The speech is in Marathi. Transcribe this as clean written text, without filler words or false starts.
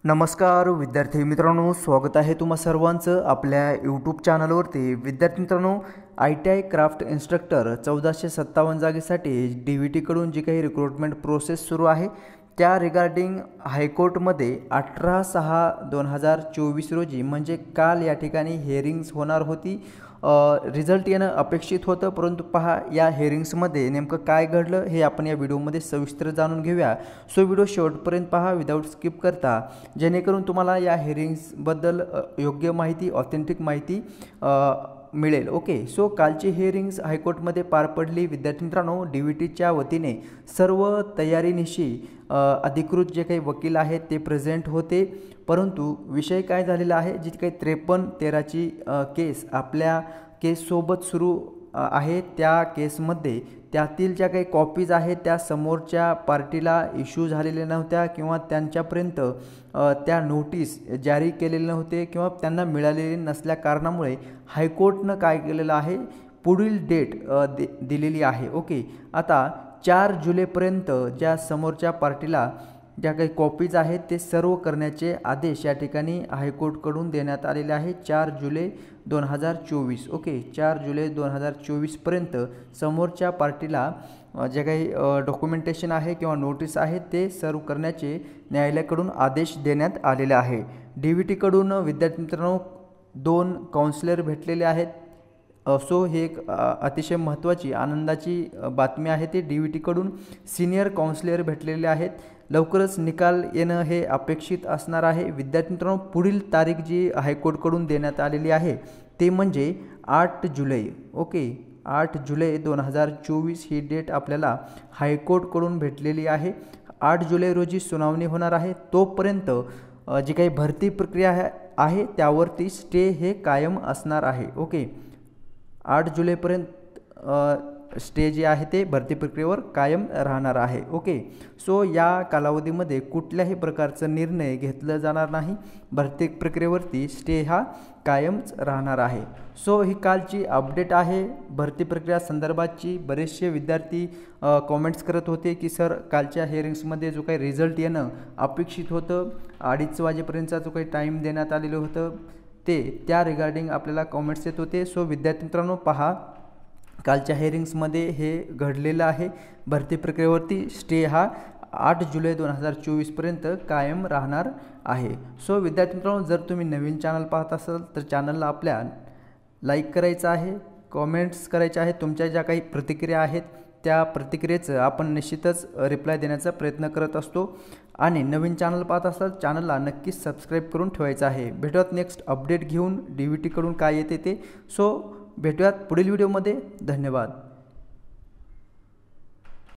नमस्कार विद्यार्थी मित्रांनो, स्वागत आहे तुम्हा सर्वांचं आपल्या यूट्यूब चॅनलवरती। विद्यार्थी मित्रांनो, ITI क्राफ्ट इन्स्ट्रक्टर 1457 जागेसाठी DVT कडून जी काही रिक्रुटमेंट प्रोसेस सुरू आहे त्या रिगार्डिंग हायकोर्टमध्ये 18/6/2024 रोजी म्हणजे काल या ठिकाणी हिअरिंग्स होणार होती। रिझल्ट येणं अपेक्षित होतं, परंतु पहा या हिअरिंग्समध्ये नेमकं काय घडलं हे आपण या व्हिडिओमध्ये सविस्तर जाणून घेऊया। सो व्हिडिओ शेवटपर्यंत पहा विदाऊट स्किप करता, जेणेकरून तुम्हाला या हिअरिंग्सबद्दल योग्य माहिती, ऑथेंटिक माहिती मिळेल। ओके, सो कालची हिअरिंग्स हायकोर्टमध्ये पार पडली। विद्यार्थी मित्रांनो, DVTच्या वतीने सर्व तयारीनिशी अधिकृत जे काही वकील आहेत ते प्रेझेंट होते, परंतु विषय काय झालेला आहे, जी काही 53-13ची केस आपल्या केससोबत सुरू आहे, त्या केसमध्ये त्यातील ज्या काही कॉपीज आहेत त्या समोरच्या पार्टीला इश्यू झालेल्या नव्हत्या किंवा त्यांच्यापर्यंत त्या नोटीस जारी केलेले नव्हते किंवा त्यांना मिळालेले नसल्या कारणामुळे हायकोर्टनं काय केलेलं आहे, पुढील डेट दिलेली आहे। ओके, आता 4 जुलैपर्यंत ज्या समोरच्या पार्टीला ज्या काही कॉपीज आहेत ते सर्व करण्याचे आदेश या ठिकाणी हायकोर्टकडून देण्यात आलेले आहे। 4 जुलै 2024। ओके, 4 जुलै 2024पर्यंत समोरच्या पार्टीला जे काही डॉक्युमेंटेशन आहे किंवा नोटीस आहे ते सर्व करण्याचे न्यायालयाकडून आदेश देण्यात आलेले आहे। DVT कडून विद्यार्थी मित्रांनो 2 काउन्सिलर भेटलेले आहेत। सो हे एक अतिशय महत्त्वाची आनंदाची बातमी आहे। ते DVT कडून सिनियर काउन्सिलर भेटलेले आहेत। लवकरच निकाल येणं हे अपेक्षित असणार आहे। विद्यार्थी मित्रांनो, पुढील तारीख जी हायकोर्टकडून देण्यात आलेली आहे ते म्हणजे 8 जुलै। ओके, 8 जुलै 2024 ही डेट आपल्याला हायकोर्टकडून भेटलेली आहे। 8 जुलै रोजी सुनावणी होणार आहे। तोपर्यंत जी काही भरती प्रक्रिया आहे त्यावरती स्टे हे कायम असणार आहे। ओके, 8 जुलैपर्यंत स्टे जे आहे ते भरती प्रक्रियेवर कायम राहणार आहे। ओके, सो या कालावधीमध्ये कुठल्याही प्रकारचा निर्णय घेतला जाणार नाही, भरती प्रक्रियेवरती स्टे हा कायमच राहणार आहे। सो ही कालची अपडेट आहे भरती प्रक्रिया संदर्भातची। बरेचसे विद्यार्थी कॉमेंट्स करत होते की सर, कालच्या हिअरिंग्समध्ये जो काही रिझल्ट येणं अपेक्षित होतं, 2:30 वाजेपर्यंतचा जो काही टाईम देण्यात आलेलं होतं त्या रिगार्डिंग आपल्याला कॉमेंट्स येत होते। सो विद्यार्थी मित्रांनो, पहा कालच्या हिअरिंग्समध्ये हे घडलेलं आहे। भरती प्रक्रियेवरती स्टे हा 8 जुलै 2024पर्यंत कायम राहणार आहे। सो विद्यार्थी मित्रांनो, जर तुम्ही नवीन चॅनल पाहत असाल तर चॅनलला आपल्या लाईक करायचं आहे, कॉमेंट्स करायचे आहेत, तुमच्या ज्या काही प्रतिक्रिया आहेत त्या प्रतिक्रियेचं आपण निश्चितच रिप्लाय देण्याचा प्रयत्न करत असतो। आणि नवीन चॅनल पाहत असाल चॅनलला नक्कीच सबस्क्राईब करून ठेवायचं आहे। भेटूयात नेक्स्ट अपडेट घेऊन DVT कडून काय येते ते। सो भेटूयात पुढील व्हिडिओमध्ये। धन्यवाद।